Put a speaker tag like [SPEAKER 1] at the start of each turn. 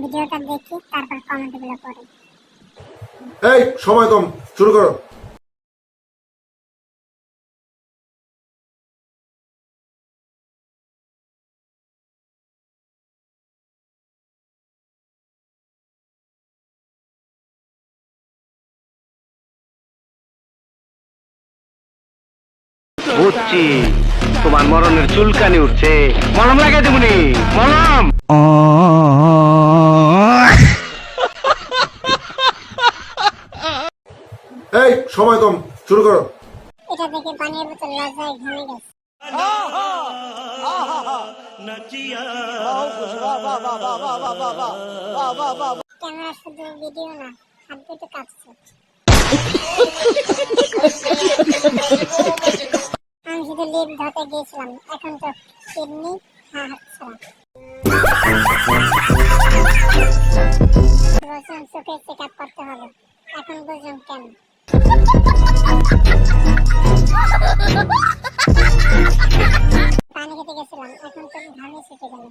[SPEAKER 1] ভিডিওটা দেখি তারপর কমেন্টগুলো পড়ি।
[SPEAKER 2] এই সময় কম, শুরু করো।
[SPEAKER 3] বুঝছি তোমার মরণের চুলকানি উঠছে, মলম লাগাই দেবনি। মলম
[SPEAKER 2] এই সময় কম, শুরু করো।
[SPEAKER 1] এটা দেখে পানির বোতল লজ্জায় ঘেমে গেছে। ক্যামেরা শুধু ভিডিও না, হাত দুটো কাঁপছে। আমি শুধু লিপ ধরতে গিয়েছিলাম, এখন তো কিডনি হাঁটছে। বলছিলাম চোখের চেক আপ করতে হবে, এখন বুঝলাম কেন। পানি খেতে গেছিলাম, এখন তো ঘামে ছুটে গেল।